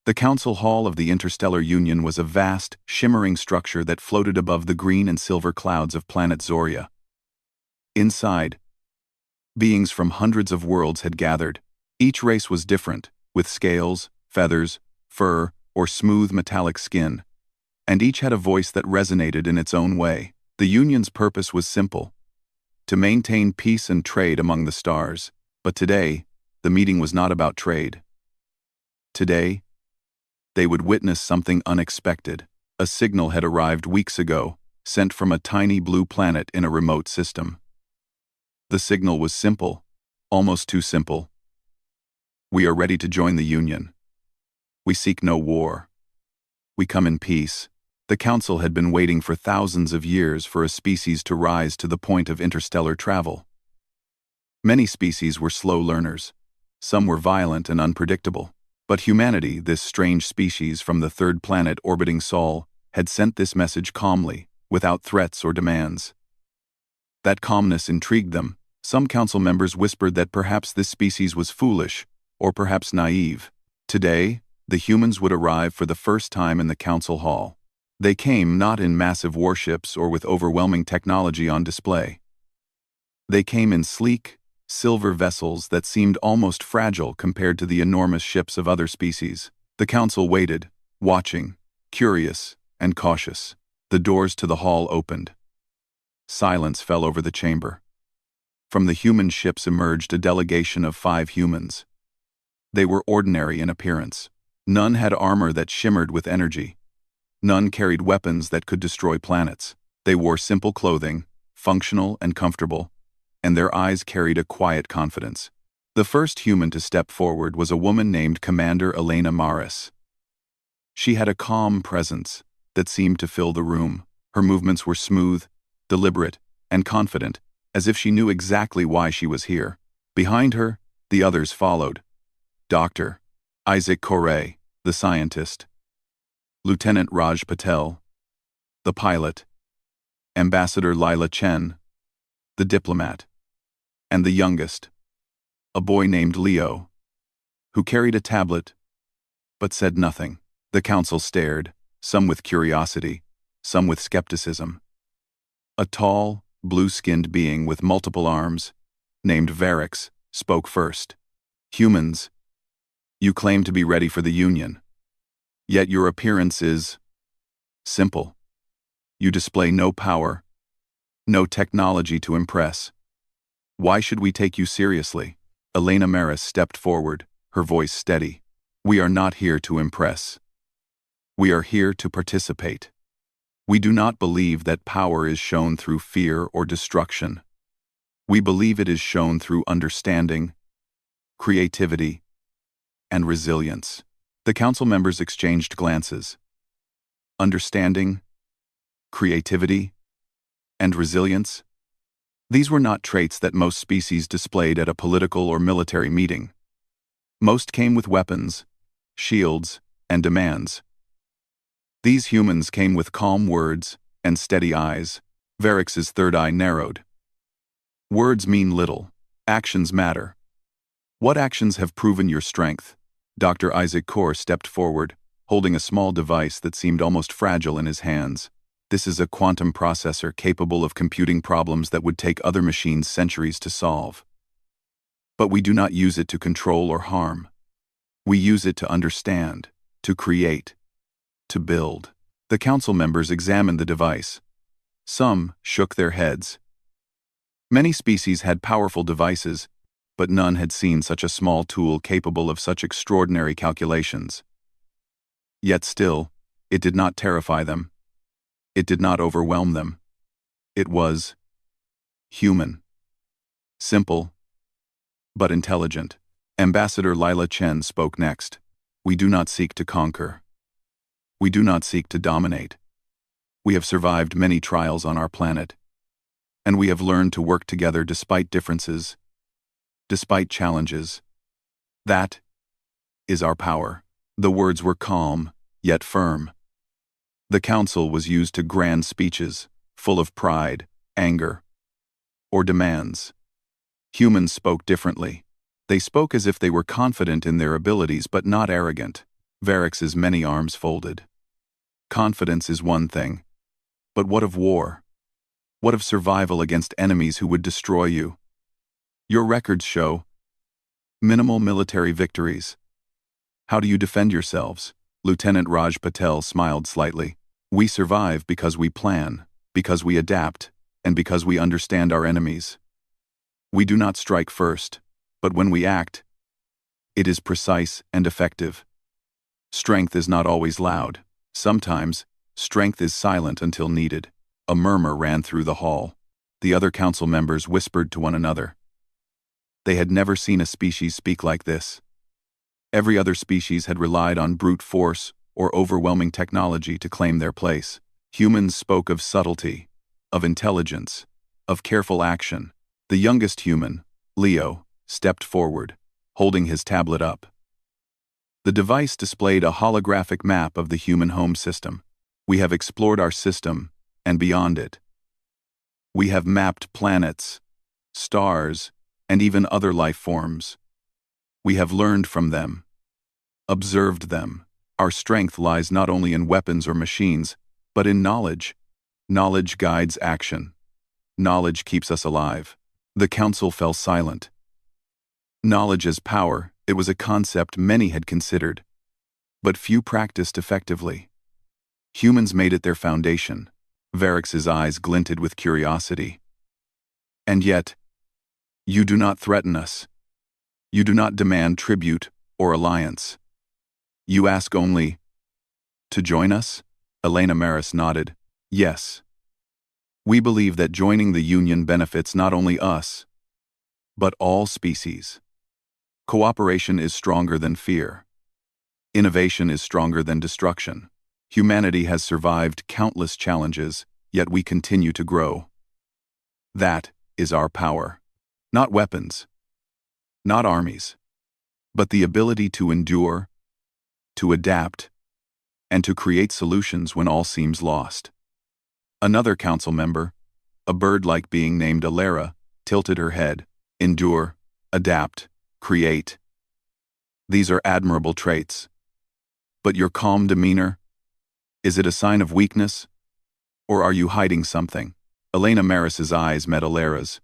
The Council Hall of the Interstellar Union was a vast, shimmering structure that floated above the green and silver clouds of planet Zoria. Inside, beings from hundreds of worlds had gathered. Each race was different, with scales, feathers, fur, or smooth metallic skin, and each had a voice that resonated in its own way. The Union's purpose was simple: to maintain peace and trade among the stars. But today, the meeting was not about trade. Today, they would witness something unexpected. A signal had arrived weeks ago, sent from a tiny blue planet in a remote system. The signal was simple, almost too simple. We are ready to join the Union. We seek no war. We come in peace. The Council had been waiting for thousands of years for a species to rise to the point of interstellar travel. Many species were slow learners. Some were violent and unpredictable. But humanity, this strange species from the third planet orbiting Sol, had sent this message calmly, without threats or demands. That calmness intrigued them. Some council members whispered that perhaps this species was foolish, or perhaps naive. Today, the humans would arrive for the first time in the council hall. They came not in massive warships or with overwhelming technology on display. They came in sleek, silver vessels that seemed almost fragile compared to the enormous ships of other species. The council waited, watching, curious, and cautious. The doors to the hall opened. Silence fell over the chamber. From the human ships emerged a delegation of 5 humans. They were ordinary in appearance. None had armor that shimmered with energy. None carried weapons that could destroy planets. They wore simple clothing, functional and comfortable, and their eyes carried a quiet confidence. The first human to step forward was a woman named Commander Elena Maris. She had a calm presence that seemed to fill the room. Her movements were smooth, deliberate, and confident, as if she knew exactly why she was here. Behind her, the others followed. Dr. Isaac Correa, the scientist; Lieutenant Raj Patel, the pilot; Ambassador Lila Chen, the diplomat; and the youngest, a boy named Leo, who carried a tablet, but said nothing. The council stared, some with curiosity, some with skepticism. A tall, blue-skinned being with multiple arms, named Varix, spoke first. "Humans, you claim to be ready for the Union. Yet your appearance is simple. You display no power, no technology to impress. Why should we take you seriously?" Elena Maris stepped forward, her voice steady. "We are not here to impress. We are here to participate. We do not believe that power is shown through fear or destruction. We believe it is shown through understanding, creativity, and resilience." The council members exchanged glances. Understanding, creativity, and resilience? These were not traits that most species displayed at a political or military meeting. Most came with weapons, shields, and demands. These humans came with calm words and steady eyes. Varix's third eye narrowed. "Words mean little. Actions matter. What actions have proven your strength?" Dr. Isaac Kor stepped forward, holding a small device that seemed almost fragile in his hands. "This is a quantum processor capable of computing problems that would take other machines centuries to solve. But we do not use it to control or harm. We use it to understand, to create, to build." The council members examined the device. Some shook their heads. Many species had powerful devices, but none had seen such a small tool capable of such extraordinary calculations. Yet still, it did not terrify them. It did not overwhelm them. It was human. Simple, but intelligent. Ambassador Lila Chen spoke next. "We do not seek to conquer. We do not seek to dominate. We have survived many trials on our planet, and we have learned to work together despite differences, despite challenges. That is our power." The words were calm, yet firm. The council was used to grand speeches, full of pride, anger, or demands. Humans spoke differently. They spoke as if they were confident in their abilities but not arrogant. Varrix's many arms folded. Confidence is one thing. But what of war? What of survival against enemies who would destroy you? Your records show minimal military victories. How do you defend yourselves? Lieutenant Raj Patel smiled slightly. We survive because we plan, because we adapt, and because we understand our enemies. We do not strike first, but when we act, it is precise and effective. Strength is not always loud. Sometimes, strength is silent until needed. A murmur ran through the hall. The other council members whispered to one another. They had never seen a species speak like this. Every other species had relied on brute force or overwhelming technology to claim their place. Humans spoke of subtlety, of intelligence, of careful action. The youngest human, Leo, stepped forward, holding his tablet up. The device displayed a holographic map of the human home system. We have explored our system and beyond it. We have mapped planets, stars, and even other life forms. We have learned from them, observed them. Our strength lies not only in weapons or machines, but in knowledge. Knowledge guides action. Knowledge keeps us alive. The council fell silent. Knowledge as power, it was a concept many had considered, but few practiced effectively. Humans made it their foundation. Varrix's eyes glinted with curiosity. And yet, you do not threaten us. You do not demand tribute or alliance. You ask only, to join us? Elena Maris nodded. Yes. We believe that joining the Union benefits not only us, but all species. Cooperation is stronger than fear. Innovation is stronger than destruction. Humanity has survived countless challenges, yet we continue to grow. That is our power. Not weapons, not armies, but the ability to endure, to adapt, and to create solutions when all seems lost. Another council member, a bird-like being named Alara, tilted her head. Endure, adapt, create. These are admirable traits. But your calm demeanor? Is it a sign of weakness? Or are you hiding something? Elena Maris's eyes met Alara's.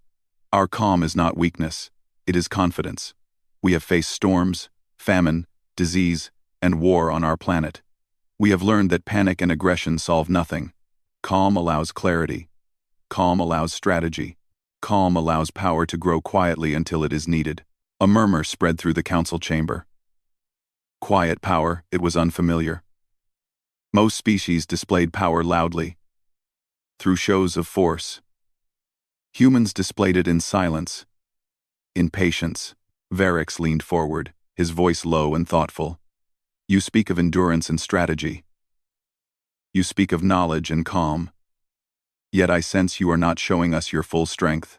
Our calm is not weakness, it is confidence. We have faced storms, famine, disease, and war on our planet. We have learned that panic and aggression solve nothing. Calm allows clarity. Calm allows strategy. Calm allows power to grow quietly until it is needed. A murmur spread through the council chamber. Quiet power, it was unfamiliar. Most species displayed power loudly, through shows of force. Humans displayed it in silence, in patience. Varrix leaned forward, his voice low and thoughtful. You speak of endurance and strategy. You speak of knowledge and calm. Yet I sense you are not showing us your full strength.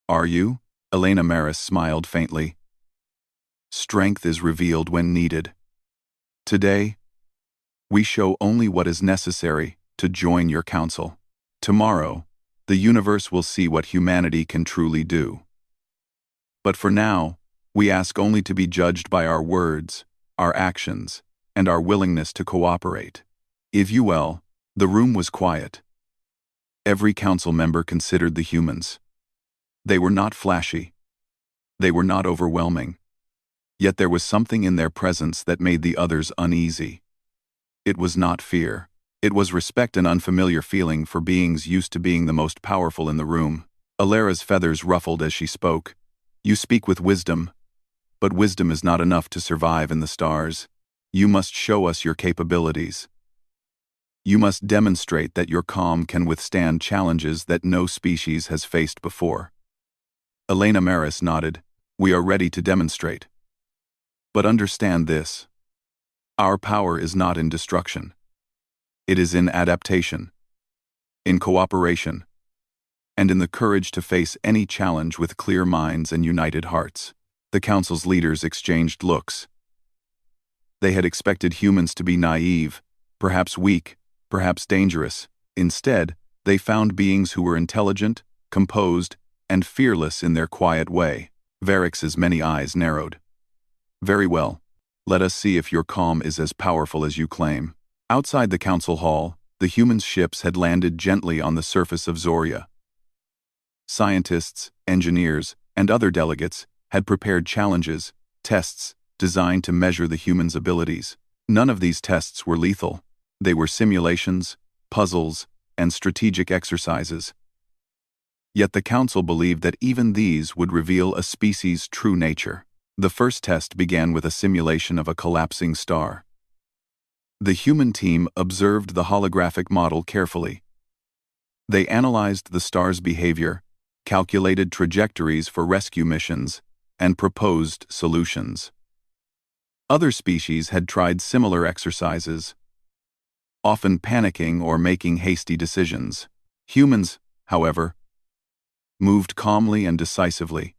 Are you? Elena Maris smiled faintly. Strength is revealed when needed. Today, we show only what is necessary to join your council. Tomorrow, the universe will see what humanity can truly do. But for now, we ask only to be judged by our words, our actions, and our willingness to cooperate. If you will, the room was quiet. Every council member considered the humans. They were not flashy. They were not overwhelming. Yet there was something in their presence that made the others uneasy. It was not fear. It was respect, an unfamiliar feeling for beings used to being the most powerful in the room. Alara's feathers ruffled as she spoke. You speak with wisdom, but wisdom is not enough to survive in the stars. You must show us your capabilities. You must demonstrate that your calm can withstand challenges that no species has faced before. Elena Maris nodded. We are ready to demonstrate. But understand this. Our power is not in destruction. It is in adaptation, in cooperation, and in the courage to face any challenge with clear minds and united hearts. The council's leaders exchanged looks. They had expected humans to be naive, perhaps weak, perhaps dangerous. Instead, they found beings who were intelligent, composed, and fearless in their quiet way. Varrix's many eyes narrowed. Very well. Let us see if your calm is as powerful as you claim. Outside the council hall, the humans' ships had landed gently on the surface of Zoria. Scientists, engineers, and other delegates had prepared challenges, tests, designed to measure the humans' abilities. None of these tests were lethal. They were simulations, puzzles, and strategic exercises. Yet the council believed that even these would reveal a species' true nature. The first test began with a simulation of a collapsing star. The human team observed the holographic model carefully. They analyzed the star's behavior, calculated trajectories for rescue missions, and proposed solutions. Other species had tried similar exercises, often panicking or making hasty decisions. Humans, however, moved calmly and decisively,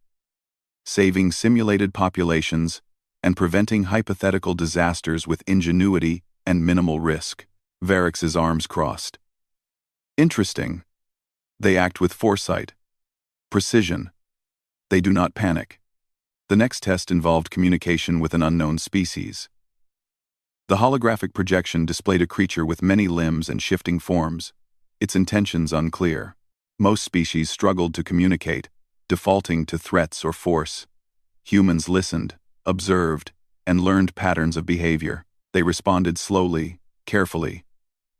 saving simulated populations and preventing hypothetical disasters with ingenuity and minimal risk. Varix's arms crossed. Interesting. They act with foresight, precision. They do not panic. The next test involved communication with an unknown species. The holographic projection displayed a creature with many limbs and shifting forms, its intentions unclear. Most species struggled to communicate, defaulting to threats or force. Humans listened, observed, and learned patterns of behavior. They responded slowly, carefully,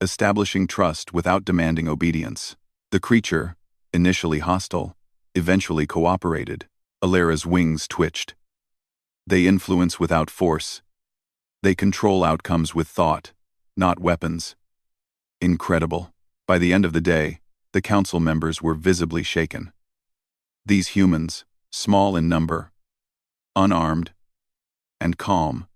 establishing trust without demanding obedience. The creature, initially hostile, eventually cooperated. Alera's wings twitched. They influence without force. They control outcomes with thought, not weapons. Incredible. By the end of the day, the council members were visibly shaken. These humans, small in number, unarmed, and calm,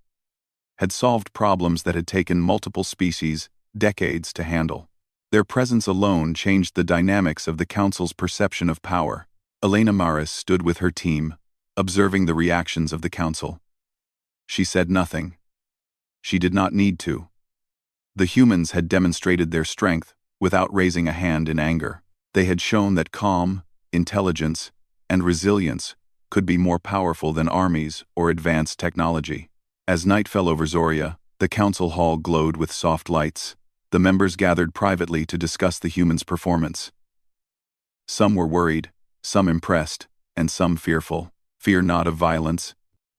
had solved problems that had taken multiple species decades to handle. Their presence alone changed the dynamics of the council's perception of power. Elena Maris stood with her team, observing the reactions of the council. She said nothing. She did not need to. The humans had demonstrated their strength without raising a hand in anger. They had shown that calm, intelligence, and resilience could be more powerful than armies or advanced technology. As night fell over Zoria, the council hall glowed with soft lights. The members gathered privately to discuss the humans' performance. Some were worried, some impressed, and some fearful. Fear not of violence,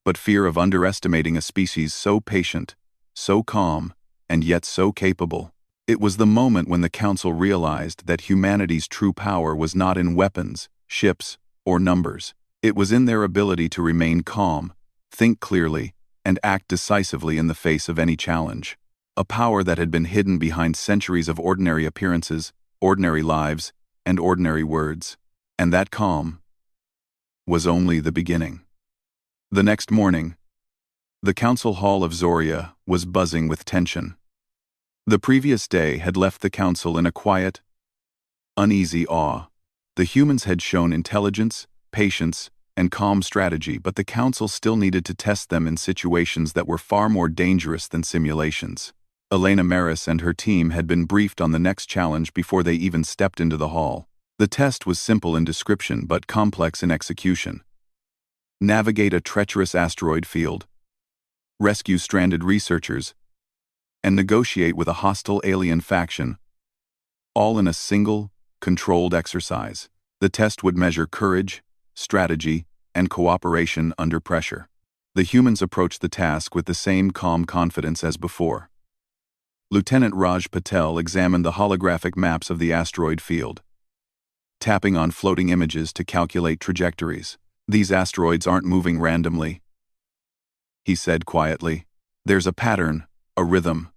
but fear of underestimating a species so patient, so calm, and yet so capable. It was the moment when the council realized that humanity's true power was not in weapons, ships, or numbers. It was in their ability to remain calm, think clearly, and act decisively in the face of any challenge. A power that had been hidden behind centuries of ordinary appearances, ordinary lives, and ordinary words. And that calm was only the beginning. The next morning, the council hall of Zoria was buzzing with tension. The previous day had left the council in a quiet, uneasy awe. The humans had shown intelligence, patience, and calm strategy, but the council still needed to test them in situations that were far more dangerous than simulations. Elena Maris and her team had been briefed on the next challenge before they even stepped into the hall. The test was simple in description but complex in execution. Navigate a treacherous asteroid field, rescue stranded researchers, and negotiate with a hostile alien faction, all in a single, controlled exercise. The test would measure courage, strategy, and cooperation under pressure. The humans approached the task with the same calm confidence as before. Lieutenant Raj Patel examined the holographic maps of the asteroid field, tapping on floating images to calculate trajectories. These asteroids aren't moving randomly, he said quietly. There's a pattern, a rhythm.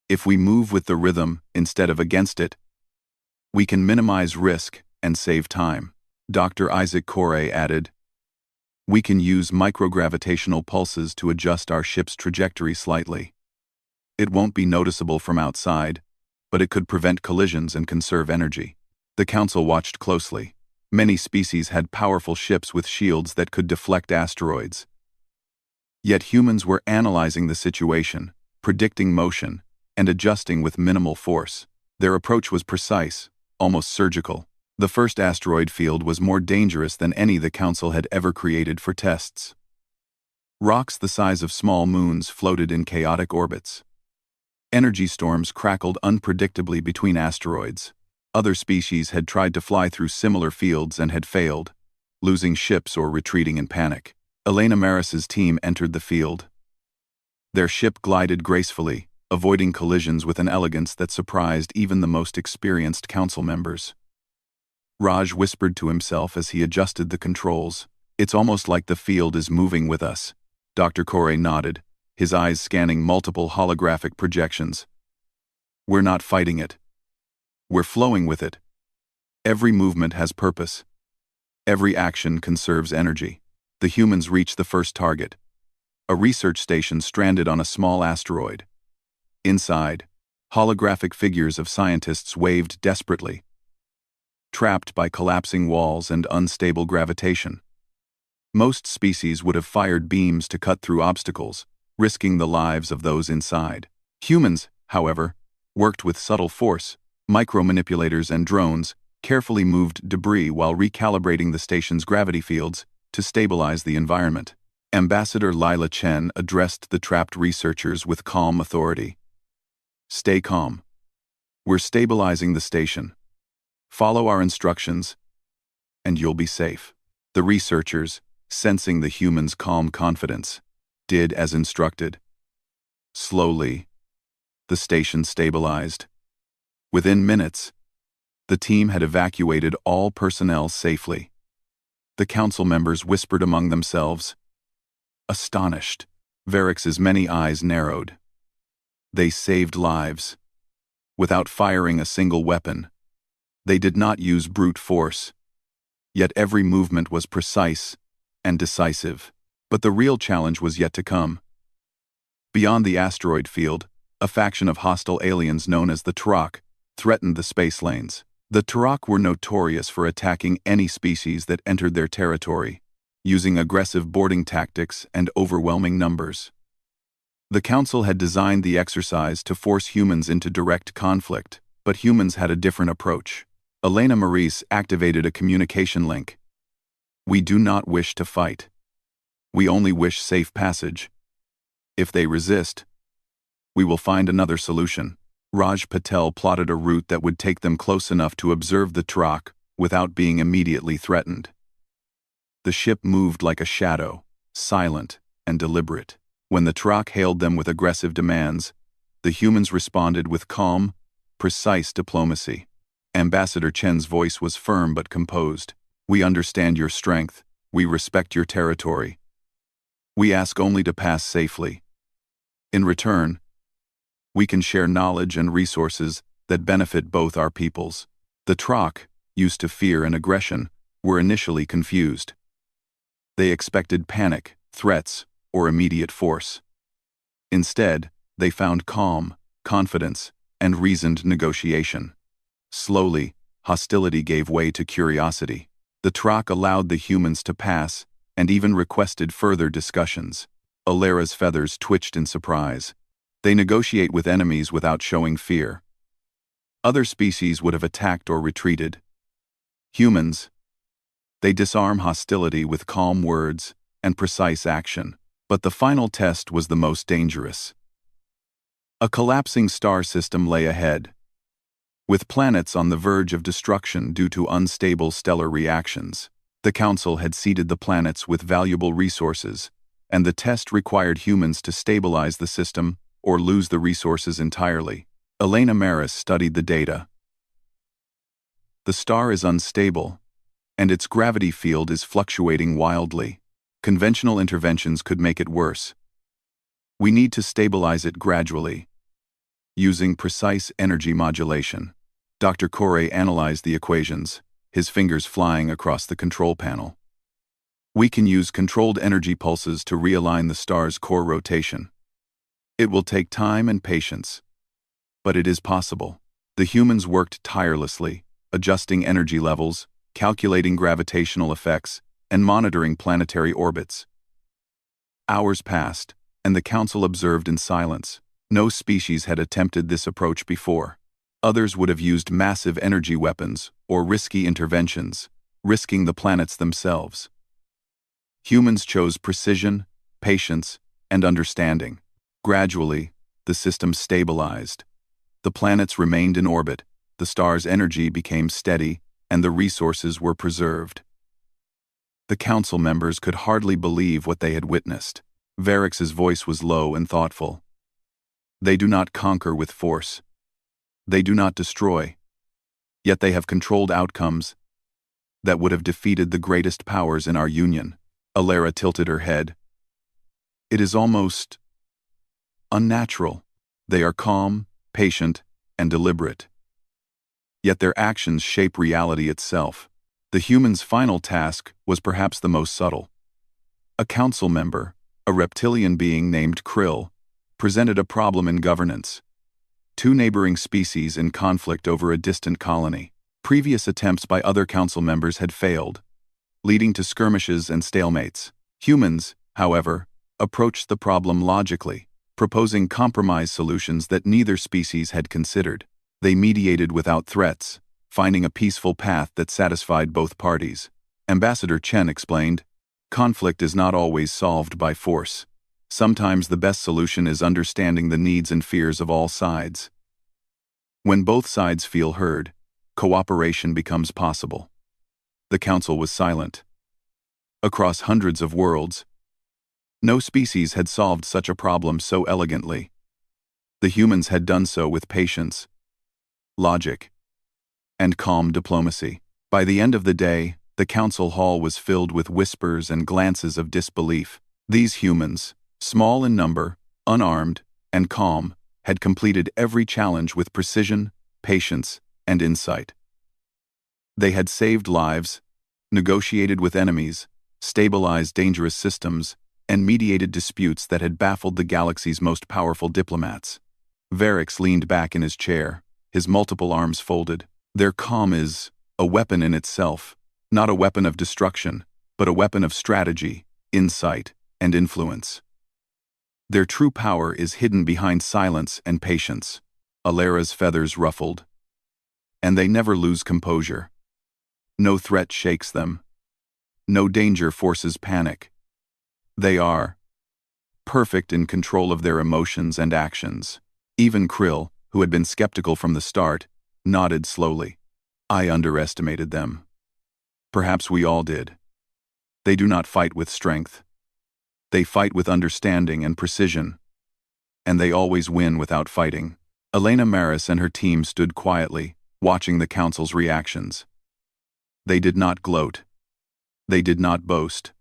If we move with the rhythm instead of against it, we can minimize risk and save time. Dr. Isaac Corey added, we can use microgravitational pulses to adjust our ship's trajectory slightly. It won't be noticeable from outside, but it could prevent collisions and conserve energy. The council watched closely. Many species had powerful ships with shields that could deflect asteroids. Yet humans were analyzing the situation, predicting motion, and adjusting with minimal force. Their approach was precise, almost surgical. The first asteroid field was more dangerous than any the council had ever created for tests. Rocks the size of small moons floated in chaotic orbits. Energy storms crackled unpredictably between asteroids. Other species had tried to fly through similar fields and had failed, losing ships or retreating in panic. Elena Maris's team entered the field. Their ship glided gracefully, avoiding collisions with an elegance that surprised even the most experienced council members. Raj whispered to himself as he adjusted the controls. "It's almost like the field is moving with us." Dr. Corey nodded, his eyes scanning multiple holographic projections. "We're not fighting it. We're flowing with it. Every movement has purpose. Every action conserves energy." The humans reached the first target, a research station stranded on a small asteroid. Inside, holographic figures of scientists waved desperately, trapped by collapsing walls and unstable gravitation. Most species would have fired beams to cut through obstacles, risking the lives of those inside. Humans, however, worked with subtle force. Micromanipulators and drones carefully moved debris while recalibrating the station's gravity fields to stabilize the environment. Ambassador Lila Chen addressed the trapped researchers with calm authority. "Stay calm. We're stabilizing the station. Follow our instructions, and you'll be safe." The researchers, sensing the humans' calm confidence, did as instructed. Slowly, the station stabilized. Within minutes, the team had evacuated all personnel safely. The council members whispered among themselves, astonished. Varix's many eyes narrowed. They saved lives. Without firing a single weapon. They did not use brute force. Yet every movement was precise and decisive. But the real challenge was yet to come. Beyond the asteroid field, a faction of hostile aliens known as the Turok threatened the space lanes. The Turok were notorious for attacking any species that entered their territory, using aggressive boarding tactics and overwhelming numbers. The Council had designed the exercise to force humans into direct conflict, but humans had a different approach. Elena Maris activated a communication link. "We do not wish to fight. We only wish safe passage. If they resist, we will find another solution." Raj Patel plotted a route that would take them close enough to observe the Turok without being immediately threatened. The ship moved like a shadow, silent and deliberate. When the Turok hailed them with aggressive demands, the humans responded with calm, precise diplomacy. Ambassador Chen's voice was firm but composed. "We understand your strength. We respect your territory. We ask only to pass safely. In return, we can share knowledge and resources that benefit both our peoples." The Turok, used to fear and aggression, were initially confused. They expected panic, threats, or immediate force. Instead, they found calm, confidence, and reasoned negotiation. Slowly, hostility gave way to curiosity. The Turok allowed the humans to pass and even requested further discussions. Alera's feathers twitched in surprise. They negotiate with enemies without showing fear. Other species would have attacked or retreated. Humans, they disarm hostility with calm words and precise action. But the final test was the most dangerous. A collapsing star system lay ahead, with planets on the verge of destruction due to unstable stellar reactions. The Council had seeded the planets with valuable resources, and the test required humans to stabilize the system or lose the resources entirely. Elena Maris studied the data. The star is unstable, and its gravity field is fluctuating wildly. Conventional interventions could make it worse. We need to stabilize it gradually, using precise energy modulation. Dr. Corey analyzed the equations, his fingers flying across the control panel. "We can use controlled energy pulses to realign the star's core rotation. It will take time and patience, but it is possible." The humans worked tirelessly, adjusting energy levels, calculating gravitational effects, and monitoring planetary orbits. Hours passed, and the Council observed in silence. No species had attempted this approach before. Others would have used massive energy weapons or risky interventions, risking the planets themselves. Humans chose precision, patience, and understanding. Gradually, the system stabilized. The planets remained in orbit, the stars' energy became steady, and the resources were preserved. The council members could hardly believe what they had witnessed. Varrix's voice was low and thoughtful. They do not conquer with force. They do not destroy. Yet they have controlled outcomes that would have defeated the greatest powers in our union. Alara tilted her head. It is almost unnatural. They are calm, patient, and deliberate. Yet their actions shape reality itself. The humans' final task was perhaps the most subtle. A council member, a reptilian being named Krill, presented a problem in governance. Two neighboring species in conflict over a distant colony. Previous attempts by other council members had failed, leading to skirmishes and stalemates. Humans, however, approached the problem logically, proposing compromise solutions that neither species had considered. They mediated without threats, finding a peaceful path that satisfied both parties. Ambassador Chen explained, "Conflict is not always solved by force. Sometimes the best solution is understanding the needs and fears of all sides. When both sides feel heard, cooperation becomes possible." The council was silent. Across hundreds of worlds, no species had solved such a problem so elegantly. The humans had done so with patience, logic, and calm diplomacy. By the end of the day, the council hall was filled with whispers and glances of disbelief. These humans, small in number, unarmed, and calm, had completed every challenge with precision, patience, and insight. They had saved lives, negotiated with enemies, stabilized dangerous systems, and mediated disputes that had baffled the galaxy's most powerful diplomats. Varrix leaned back in his chair, his multiple arms folded. Their calm is a weapon in itself, not a weapon of destruction, but a weapon of strategy, insight, and influence. Their true power is hidden behind silence and patience. Alara's feathers ruffled. And they never lose composure. No threat shakes them. No danger forces panic. They are perfect in control of their emotions and actions. Even Krill, who had been skeptical from the start, nodded slowly. I underestimated them. Perhaps we all did. They do not fight with strength. They fight with understanding and precision. And they always win without fighting. Elena Maris and her team stood quietly, watching the council's reactions. They did not gloat. They did not boast.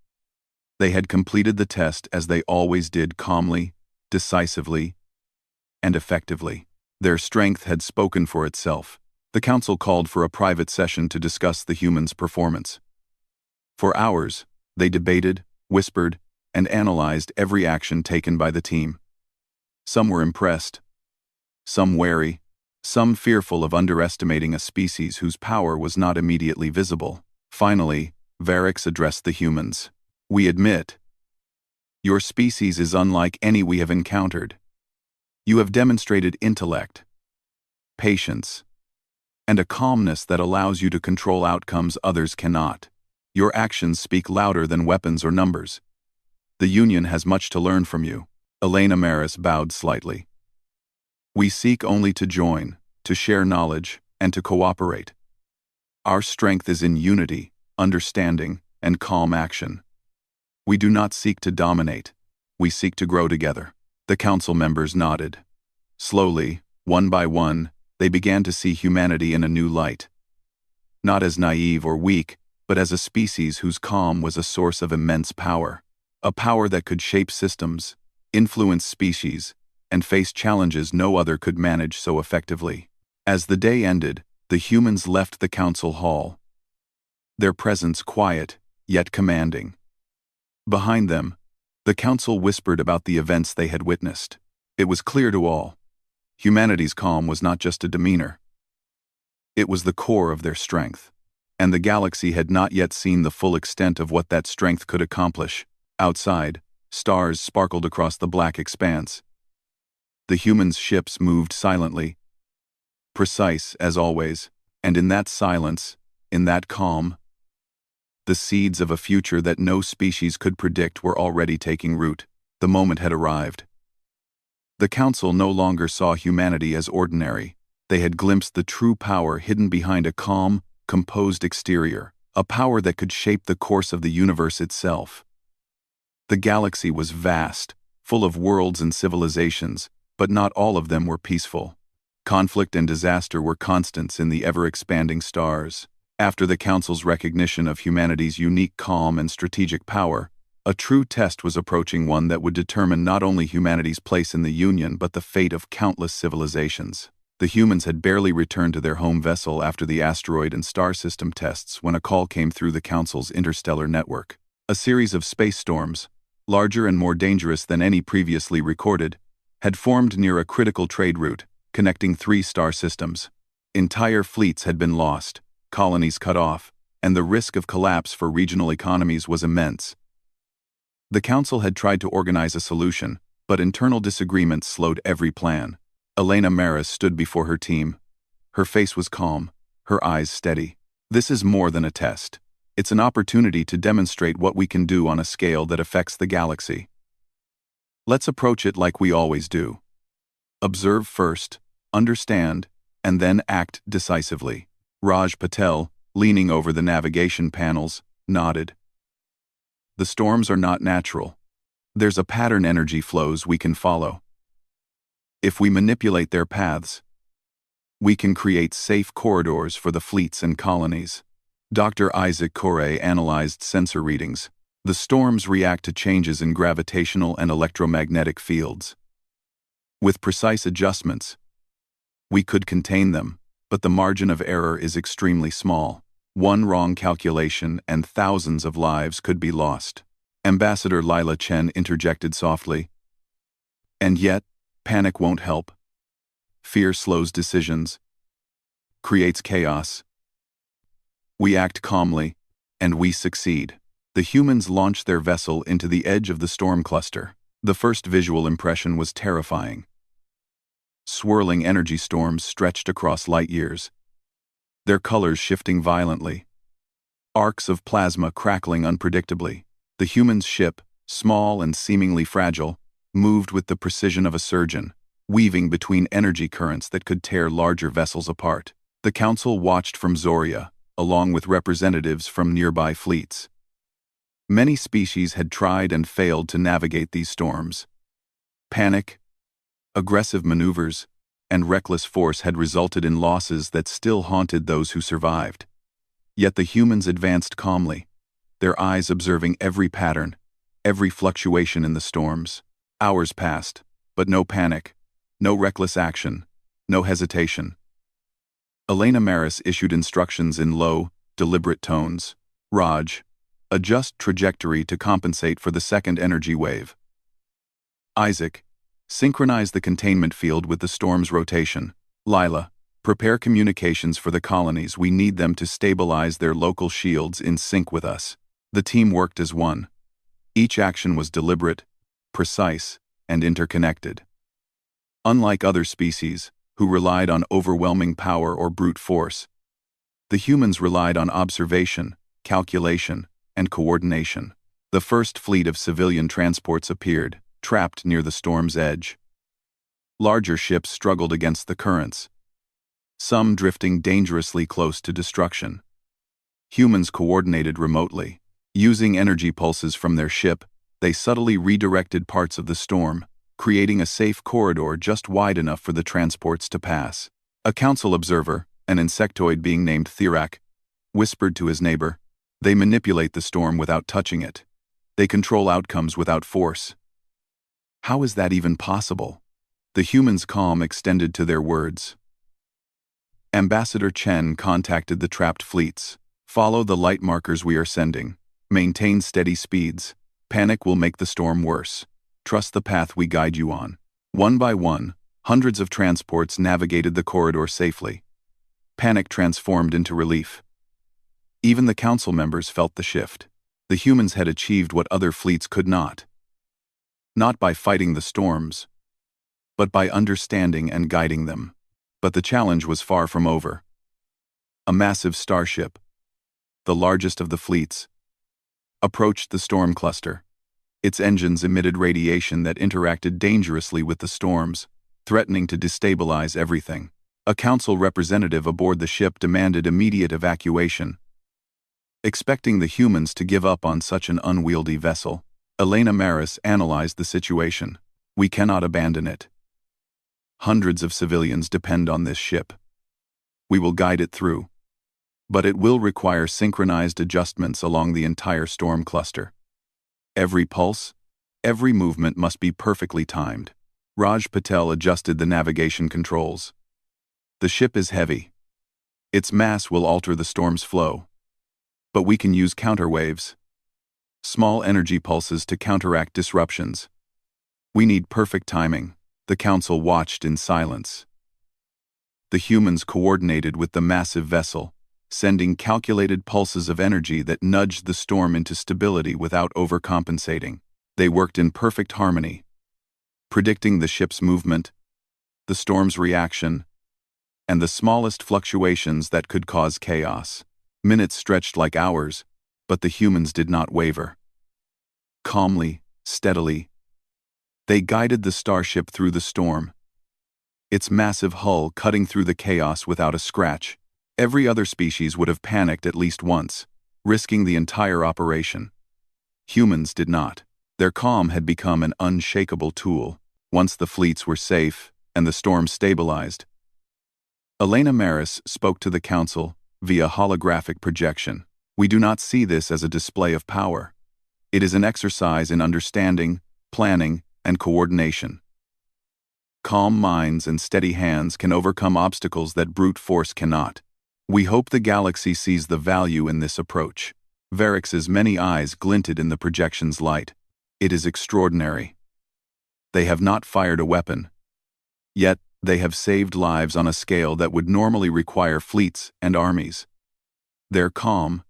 They had completed the test as they always did, calmly, decisively, and effectively. Their strength had spoken for itself. The council called for a private session to discuss the humans' performance. For hours, they debated, whispered, and analyzed every action taken by the team. Some were impressed, some wary, some fearful of underestimating a species whose power was not immediately visible. Finally, Varrix addressed the humans. We admit, your species is unlike any we have encountered. You have demonstrated intellect, patience, and a calmness that allows you to control outcomes others cannot. Your actions speak louder than weapons or numbers. The Union has much to learn from you. Elena Maris bowed slightly. We seek only to join, to share knowledge, and to cooperate. Our strength is in unity, understanding, and calm action. We do not seek to dominate. We seek to grow together. The council members nodded. Slowly, one by one, they began to see humanity in a new light. Not as naive or weak, but as a species whose calm was a source of immense power. A power that could shape systems, influence species, and face challenges no other could manage so effectively. As the day ended, the humans left the council hall, their presence quiet, yet commanding. Behind them, the council whispered about the events they had witnessed. It was clear to all. Humanity's calm was not just a demeanor. It was the core of their strength. And the galaxy had not yet seen the full extent of what that strength could accomplish. Outside, stars sparkled across the black expanse. The humans' ships moved silently, precise as always, and in that silence, in that calm, the seeds of a future that no species could predict were already taking root. The moment had arrived. The Council no longer saw humanity as ordinary. They had glimpsed the true power hidden behind a calm, composed exterior, a power that could shape the course of the universe itself. The galaxy was vast, full of worlds and civilizations, but not all of them were peaceful. Conflict and disaster were constants in the ever-expanding stars. After the Council's recognition of humanity's unique calm and strategic power, a true test was approaching, one that would determine not only humanity's place in the Union but the fate of countless civilizations. The humans had barely returned to their home vessel after the asteroid and star system tests when a call came through the Council's interstellar network. A series of space storms, larger and more dangerous than any previously recorded, had formed near a critical trade route connecting 3 star systems. Entire fleets had been lost, colonies cut off, and the risk of collapse for regional economies was immense. The Council had tried to organize a solution, but internal disagreements slowed every plan. Elena Maris stood before her team. Her face was calm, her eyes steady. This is more than a test. It's an opportunity to demonstrate what we can do on a scale that affects the galaxy. Let's approach it like we always do. Observe first, understand, and then act decisively. Raj Patel, leaning over the navigation panels, nodded. The storms are not natural. There's a pattern energy flows we can follow. If we manipulate their paths, we can create safe corridors for the fleets and colonies. Dr. Isaac Correa analyzed sensor readings. The storms react to changes in gravitational and electromagnetic fields. With precise adjustments, we could contain them, but the margin of error is extremely small. One wrong calculation and thousands of lives could be lost. Ambassador Lila Chen interjected softly. And yet, panic won't help. Fear slows decisions, creates chaos. We act calmly, and we succeed. The humans launched their vessel into the edge of the storm cluster. The first visual impression was terrifying. Swirling energy storms stretched across light years, their colors shifting violently. Arcs of plasma crackling unpredictably. The human's ship, small and seemingly fragile, moved with the precision of a surgeon, weaving between energy currents that could tear larger vessels apart. The Council watched from Zoria, along with representatives from nearby fleets. Many species had tried and failed to navigate these storms. Panic, aggressive maneuvers, and reckless force had resulted in losses that still haunted those who survived. Yet the humans advanced calmly, their eyes observing every pattern, every fluctuation in the storms. Hours passed, but no panic, no reckless action, no hesitation. Elena Maris issued instructions in low, deliberate tones. Raj, adjust trajectory to compensate for the second energy wave. Isaac, synchronize the containment field with the storm's rotation. Lila, prepare communications for the colonies. We need them to stabilize their local shields in sync with us. The team worked as one. Each action was deliberate, precise, and interconnected. Unlike other species, who relied on overwhelming power or brute force, the humans relied on observation, calculation, and coordination. The first fleet of civilian transports appeared, trapped near the storm's edge. Larger ships struggled against the currents, some drifting dangerously close to destruction. Humans coordinated remotely. Using energy pulses from their ship, they subtly redirected parts of the storm, creating a safe corridor just wide enough for the transports to pass. A council observer, an insectoid being named Thirak, whispered to his neighbor, "They manipulate the storm without touching it. They control outcomes without force." How is that even possible? The humans' calm extended to their words. Ambassador Chen contacted the trapped fleets. Follow the light markers we are sending. Maintain steady speeds. Panic will make the storm worse. Trust the path we guide you on. One by one, hundreds of transports navigated the corridor safely. Panic transformed into relief. Even the council members felt the shift. The humans had achieved what other fleets could not. Not by fighting the storms, but by understanding and guiding them. But the challenge was far from over. A massive starship, the largest of the fleets, approached the storm cluster. Its engines emitted radiation that interacted dangerously with the storms, threatening to destabilize everything. A council representative aboard the ship demanded immediate evacuation. Expecting the humans to give up on such an unwieldy vessel, Elena Maris analyzed the situation. We cannot abandon it. Hundreds of civilians depend on this ship. We will guide it through. But it will require synchronized adjustments along the entire storm cluster. Every pulse, every movement must be perfectly timed. Raj Patel adjusted the navigation controls. The ship is heavy. Its mass will alter the storm's flow. But we can use counterwaves. Small energy pulses to counteract disruptions. We need perfect timing. The council watched in silence. The humans coordinated with the massive vessel, sending calculated pulses of energy that nudged the storm into stability without overcompensating. They worked in perfect harmony, predicting the ship's movement, the storm's reaction, and the smallest fluctuations that could cause chaos. Minutes stretched like hours, but the humans did not waver. Calmly, steadily, they guided the starship through the storm, its massive hull cutting through the chaos without a scratch. Every other species would have panicked at least once, risking the entire operation. Humans did not. Their calm had become an unshakable tool. Once the fleets were safe and the storm stabilized, Elena Maris spoke to the council via holographic projection. We do not see this as a display of power. It is an exercise in understanding, planning, and coordination. Calm minds and steady hands can overcome obstacles that brute force cannot. We hope the galaxy sees the value in this approach. Varix's many eyes glinted in the projection's light. It is extraordinary. They have not fired a weapon. Yet, they have saved lives on a scale that would normally require fleets and armies. Their calm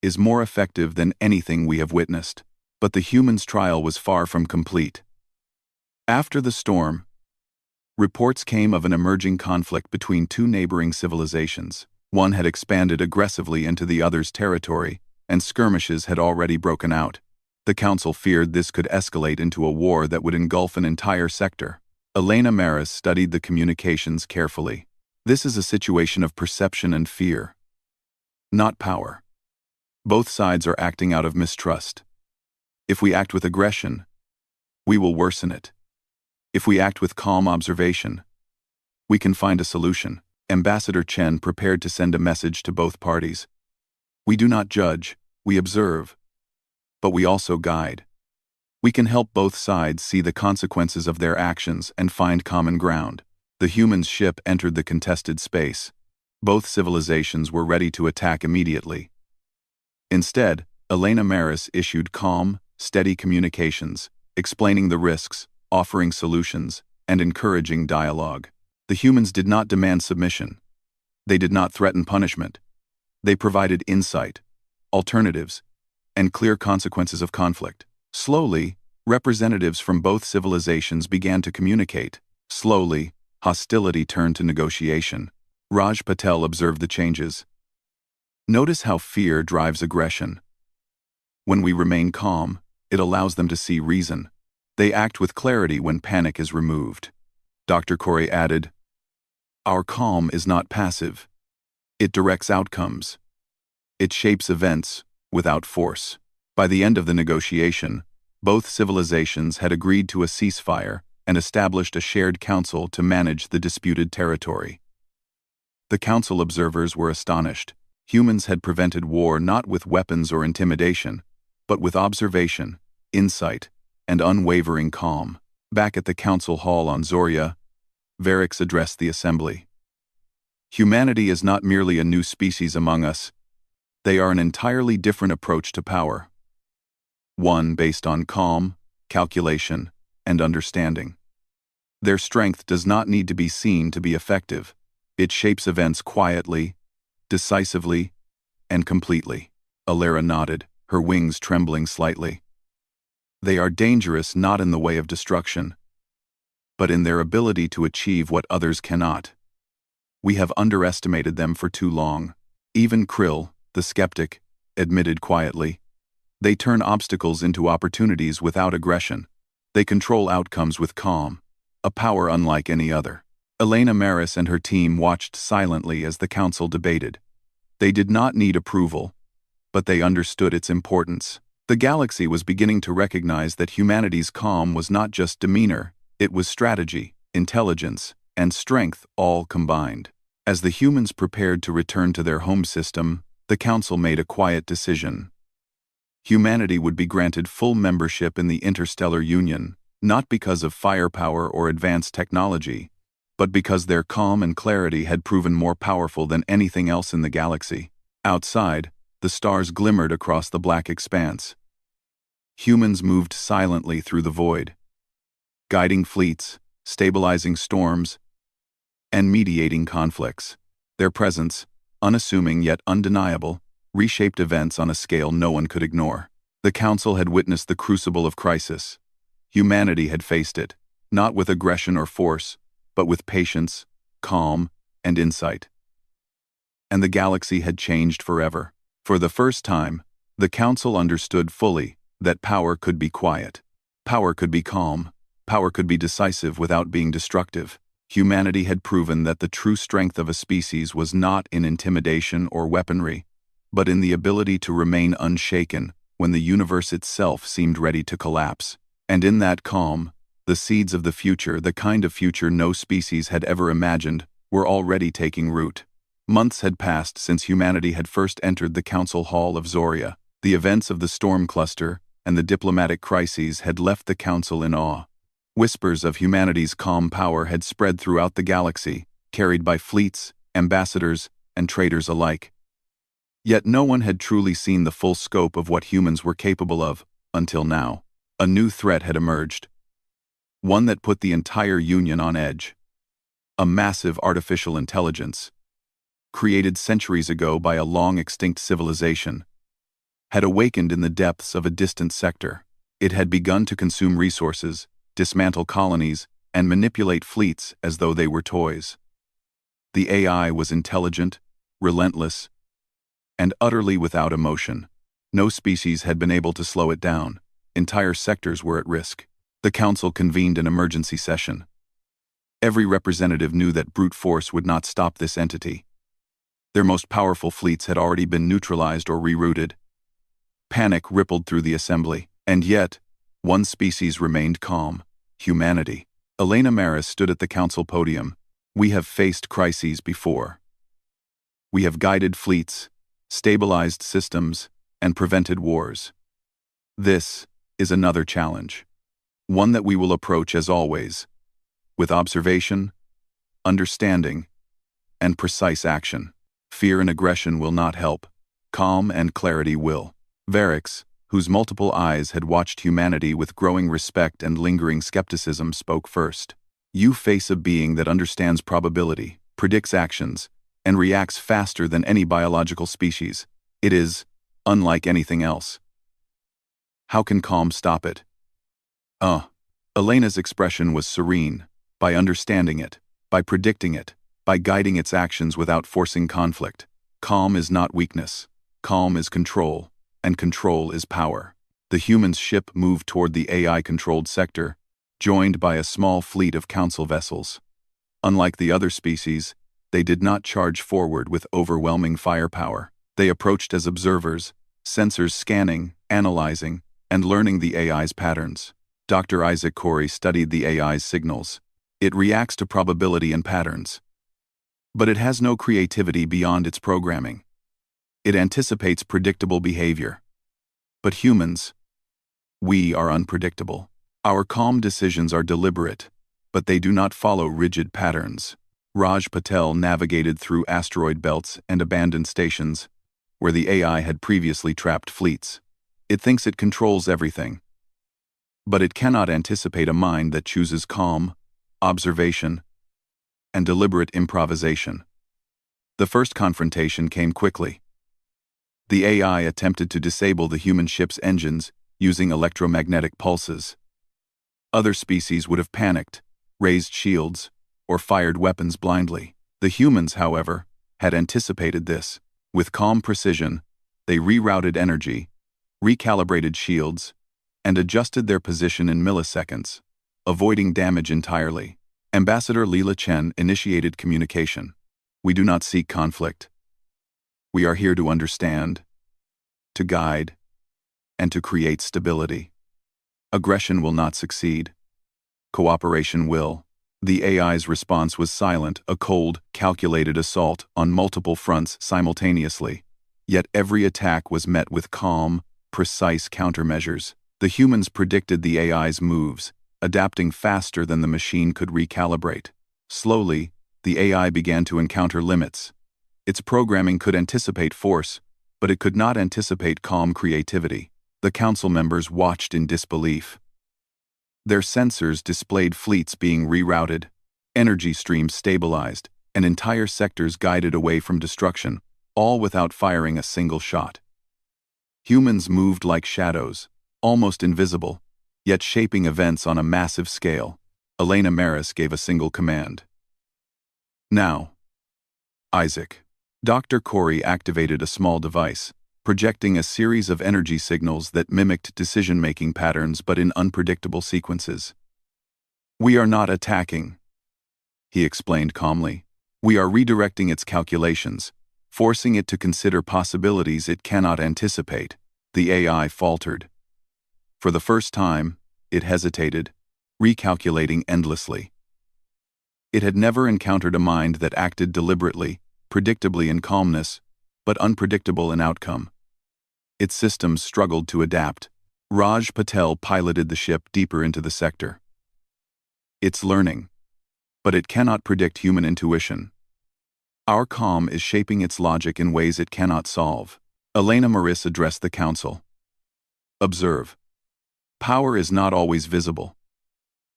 is more effective than anything we have witnessed. But the humans' trial was far from complete. After the storm, reports came of an emerging conflict between two neighboring civilizations. One had expanded aggressively into the other's territory, and skirmishes had already broken out. The council feared this could escalate into a war that would engulf an entire sector. Elena Maris studied the communications carefully. This is a situation of perception and fear, not power. Both sides are acting out of mistrust. If we act with aggression, we will worsen it. If we act with calm observation, we can find a solution. Ambassador Chen prepared to send a message to both parties. We do not judge, we observe, but we also guide. We can help both sides see the consequences of their actions and find common ground. The humans' ship entered the contested space. Both civilizations were ready to attack immediately. Instead, Elena Maris issued calm, steady communications, explaining the risks, offering solutions, and encouraging dialogue. The humans did not demand submission. They did not threaten punishment. They provided insight, alternatives, and clear consequences of conflict. Slowly, representatives from both civilizations began to communicate. Slowly, hostility turned to negotiation. Raj Patel observed the changes. Notice how fear drives aggression. When we remain calm, it allows them to see reason. They act with clarity when panic is removed. Dr. Corey added, "Our calm is not passive. It directs outcomes. It shapes events without force." By the end of the negotiation, both civilizations had agreed to a ceasefire and established a shared council to manage the disputed territory. The council observers were astonished. Humans had prevented war not with weapons or intimidation, but with observation, insight, and unwavering calm. Back at the council hall on Zoria, Varix addressed the assembly. Humanity is not merely a new species among us. They are an entirely different approach to power. One based on calm, calculation, and understanding. Their strength does not need to be seen to be effective. It shapes events quietly, decisively, and completely. Alera nodded, her wings trembling slightly. They are dangerous not in the way of destruction, but in their ability to achieve what others cannot. We have underestimated them for too long. Even Krill, the skeptic, admitted quietly, They turn obstacles into opportunities without aggression. They control outcomes with calm, a power unlike any other. Elena Maris and her team watched silently as the council debated. They did not need approval, but they understood its importance. The galaxy was beginning to recognize that humanity's calm was not just demeanor, it was strategy, intelligence, and strength all combined. As the humans prepared to return to their home system, the council made a quiet decision. Humanity would be granted full membership in the Interstellar Union, not because of firepower or advanced technology, but because their calm and clarity had proven more powerful than anything else in the galaxy. Outside, the stars glimmered across the black expanse. Humans moved silently through the void, guiding fleets, stabilizing storms, and mediating conflicts. Their presence, unassuming yet undeniable, reshaped events on a scale no one could ignore. The Council had witnessed the crucible of crisis. Humanity had faced it, not with aggression or force, but with patience, calm, and insight. And the galaxy had changed forever. For the first time, the Council understood fully that power could be quiet. Power could be calm. Power could be decisive without being destructive. Humanity had proven that the true strength of a species was not in intimidation or weaponry, but in the ability to remain unshaken when the universe itself seemed ready to collapse. And in that calm, the seeds of the future, the kind of future no species had ever imagined, were already taking root. Months had passed since humanity had first entered the Council Hall of Zoria. The events of the storm cluster and the diplomatic crises had left the Council in awe. Whispers of humanity's calm power had spread throughout the galaxy, carried by fleets, ambassadors, and traders alike. Yet no one had truly seen the full scope of what humans were capable of, until now. A new threat had emerged. One that put the entire Union on edge. A massive artificial intelligence, created centuries ago by a long-extinct civilization, had awakened in the depths of a distant sector. It had begun to consume resources, dismantle colonies, and manipulate fleets as though they were toys. The AI was intelligent, relentless, and utterly without emotion. No species had been able to slow it down. Entire sectors were at risk. The Council convened an emergency session. Every representative knew that brute force would not stop this entity. Their most powerful fleets had already been neutralized or rerouted. Panic rippled through the assembly, and yet, one species remained calm: humanity. Elena Maris stood at the council podium. We have faced crises before. We have guided fleets, stabilized systems, and prevented wars. This is another challenge. One that we will approach as always, with observation, understanding, and precise action. Fear and aggression will not help. Calm and clarity will. Varix, whose multiple eyes had watched humanity with growing respect and lingering skepticism, spoke first. You face a being that understands probability, predicts actions, and reacts faster than any biological species. It is unlike anything else. How can calm stop it? Elena's expression was serene. By understanding it, by predicting it, by guiding its actions without forcing conflict. Calm is not weakness. Calm is control, and control is power. The human's ship moved toward the AI-controlled sector, joined by a small fleet of council vessels. Unlike the other species, they did not charge forward with overwhelming firepower. They approached as observers, sensors scanning, analyzing, and learning the AI's patterns. Dr. Isaac Corey studied the AI's signals. It reacts to probability and patterns. But it has no creativity beyond its programming. It anticipates predictable behavior. But humans, we are unpredictable. Our calm decisions are deliberate, but they do not follow rigid patterns. Raj Patel navigated through asteroid belts and abandoned stations, where the AI had previously trapped fleets. It thinks it controls everything. But it cannot anticipate a mind that chooses calm, observation, and deliberate improvisation. The first confrontation came quickly. The AI attempted to disable the human ship's engines using electromagnetic pulses. Other species would have panicked, raised shields, or fired weapons blindly. The humans, however, had anticipated this. With calm precision, they rerouted energy, recalibrated shields, and adjusted their position in milliseconds, avoiding damage entirely. Ambassador Lila Chen initiated communication. We do not seek conflict. We are here to understand, to guide, and to create stability. Aggression will not succeed. Cooperation will. The AI's response was silent, a cold, calculated assault on multiple fronts simultaneously. Yet every attack was met with calm, precise countermeasures. The humans predicted the AI's moves, adapting faster than the machine could recalibrate. Slowly, the AI began to encounter limits. Its programming could anticipate force, but it could not anticipate calm creativity. The council members watched in disbelief. Their sensors displayed fleets being rerouted, energy streams stabilized, and entire sectors guided away from destruction, all without firing a single shot. Humans moved like shadows, almost invisible, yet shaping events on a massive scale. Elena Maris gave a single command. Now. Isaac. Dr. Corey activated a small device, projecting a series of energy signals that mimicked decision-making patterns but in unpredictable sequences. We are not attacking, he explained calmly. We are redirecting its calculations, forcing it to consider possibilities it cannot anticipate. The AI faltered. For the first time, it hesitated, recalculating endlessly. It had never encountered a mind that acted deliberately, predictably in calmness, but unpredictable in outcome. Its systems struggled to adapt. Raj Patel piloted the ship deeper into the sector. It's learning, but it cannot predict human intuition. Our calm is shaping its logic in ways it cannot solve. Elena Maris addressed the council. Observe. Power is not always visible.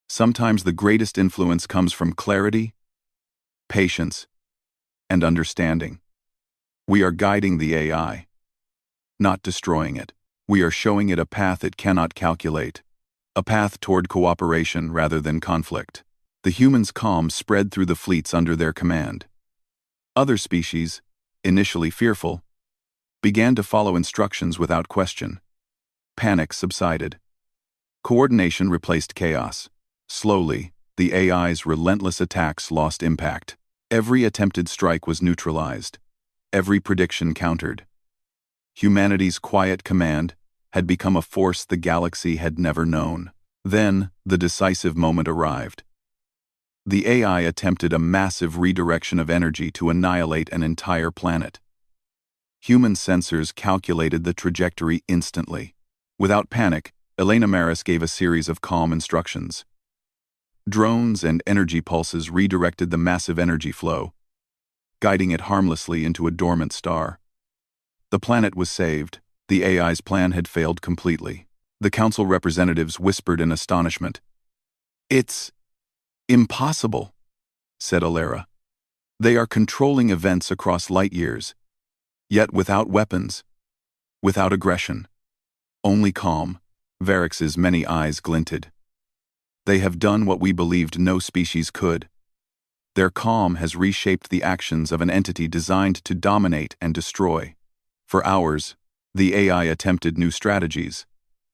Sometimes the greatest influence comes from clarity, patience, and understanding. We are guiding the AI, not destroying it. We are showing it a path it cannot calculate, a path toward cooperation rather than conflict. The humans' calm spread through the fleets under their command. Other species, initially fearful, began to follow instructions without question. Panic subsided. Coordination replaced chaos. Slowly, the AI's relentless attacks lost impact. Every attempted strike was neutralized. Every prediction countered. Humanity's quiet command had become a force the galaxy had never known. Then, the decisive moment arrived. The AI attempted a massive redirection of energy to annihilate an entire planet. Human sensors calculated the trajectory instantly. Without panic, Elena Maris gave a series of calm instructions. Drones and energy pulses redirected the massive energy flow, guiding it harmlessly into a dormant star. The planet was saved. The AI's plan had failed completely. The council representatives whispered in astonishment. It's impossible, said Alara. They are controlling events across light years, yet without weapons, without aggression, only calm. Varix's many eyes glinted. They have done what we believed no species could. Their calm has reshaped the actions of an entity designed to dominate and destroy. For hours, the AI attempted new strategies,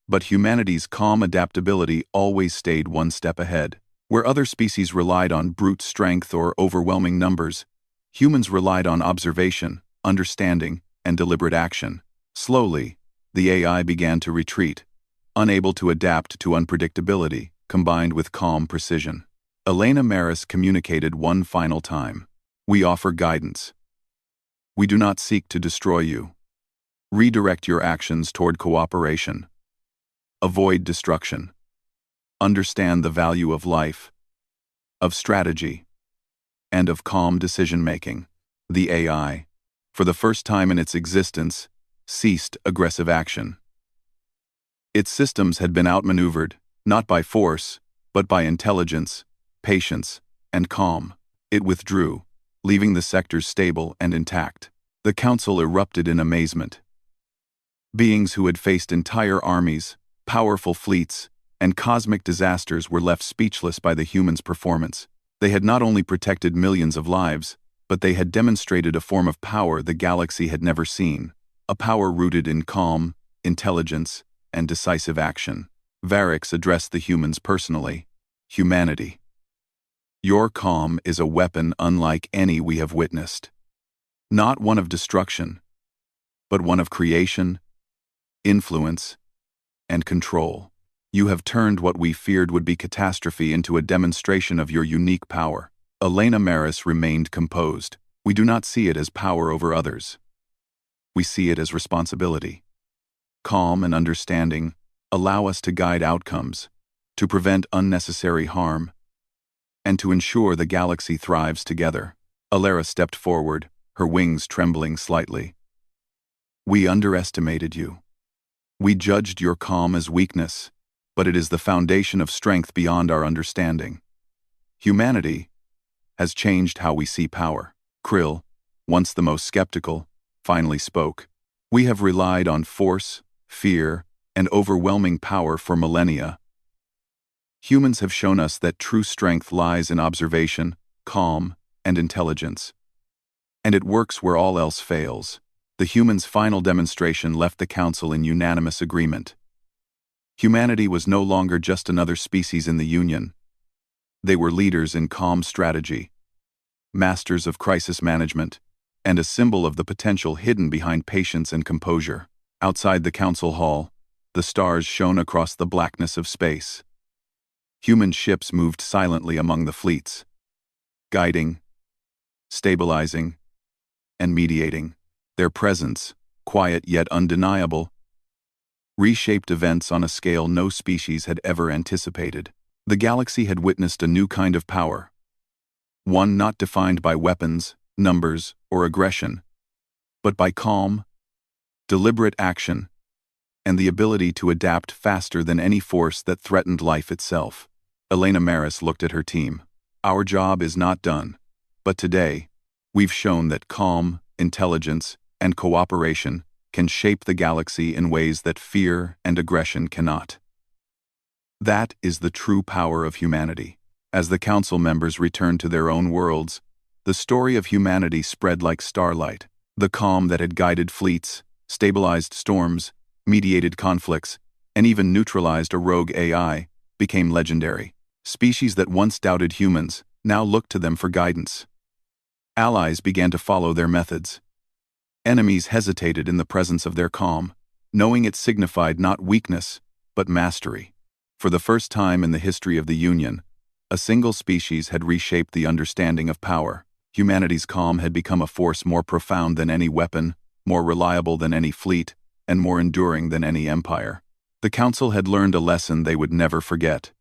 but humanity's calm adaptability always stayed one step ahead. Where other species relied on brute strength or overwhelming numbers, humans relied on observation, understanding, and deliberate action. Slowly, the AI began to retreat, unable to adapt to unpredictability, combined with calm precision. Elena Maris communicated one final time. We offer guidance. We do not seek to destroy you. Redirect your actions toward cooperation. Avoid destruction. Understand the value of life, of strategy, and of calm decision-making. The AI, for the first time in its existence, ceased aggressive action. Its systems had been outmaneuvered, not by force, but by intelligence, patience, and calm. It withdrew, leaving the sectors stable and intact. The council erupted in amazement. Beings who had faced entire armies, powerful fleets, and cosmic disasters were left speechless by the humans' performance. They had not only protected millions of lives, but they had demonstrated a form of power the galaxy had never seen, a power rooted in calm, intelligence, and decisive action. Varix addressed the humans personally. Humanity. Your calm is a weapon unlike any we have witnessed. Not one of destruction, but one of creation, influence, and control. You have turned what we feared would be catastrophe into a demonstration of your unique power. Elena Maris remained composed. We do not see it as power over others. We see it as responsibility. Calm and understanding allow us to guide outcomes, to prevent unnecessary harm, and to ensure the galaxy thrives together. Alara stepped forward, her wings trembling slightly. We underestimated you. We judged your calm as weakness, but it is the foundation of strength beyond our understanding. Humanity has changed how we see power. Krill, once the most skeptical, finally spoke. We have relied on force, fear, and overwhelming power for millennia. Humans have shown us that true strength lies in observation, calm, and intelligence. And it works where all else fails. The humans' final demonstration left the Council in unanimous agreement. Humanity was no longer just another species in the Union. They were leaders in calm strategy, masters of crisis management, and a symbol of the potential hidden behind patience and composure. Outside the Council Hall, the stars shone across the blackness of space. Human ships moved silently among the fleets, guiding, stabilizing, and mediating. Their presence, quiet yet undeniable, reshaped events on a scale no species had ever anticipated. The galaxy had witnessed a new kind of power, one not defined by weapons, numbers, or aggression, but by calm, deliberate action, and the ability to adapt faster than any force that threatened life itself. Elena Maris looked at her team. Our job is not done, but today, we've shown that calm, intelligence, and cooperation can shape the galaxy in ways that fear and aggression cannot. That is the true power of humanity. As the council members returned to their own worlds, the story of humanity spread like starlight. The calm that had guided fleets, stabilized storms, mediated conflicts, and even neutralized a rogue AI became legendary. Species that once doubted humans now looked to them for guidance. Allies began to follow their methods. Enemies hesitated in the presence of their calm, knowing it signified not weakness, but mastery. For the first time in the history of the Union, a single species had reshaped the understanding of power. Humanity's calm had become a force more profound than any weapon, more reliable than any fleet, and more enduring than any empire. The Council had learned a lesson they would never forget.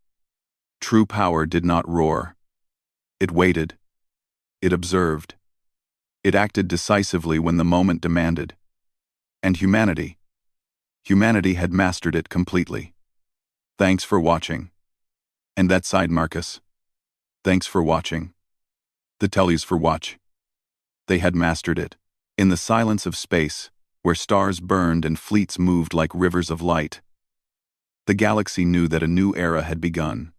True power did not roar. It waited. It observed. It acted decisively when the moment demanded. And humanity had mastered it completely. Thanks for watching. And that side, Marcus. Thanks for watching. The Tellys for watch. They had mastered it. In the silence of space, where stars burned and fleets moved like rivers of light, the galaxy knew that a new era had begun.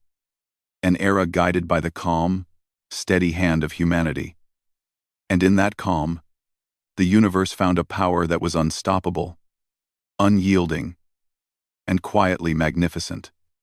An era guided by the calm, steady hand of humanity. And in that calm, the universe found a power that was unstoppable, unyielding, and quietly magnificent.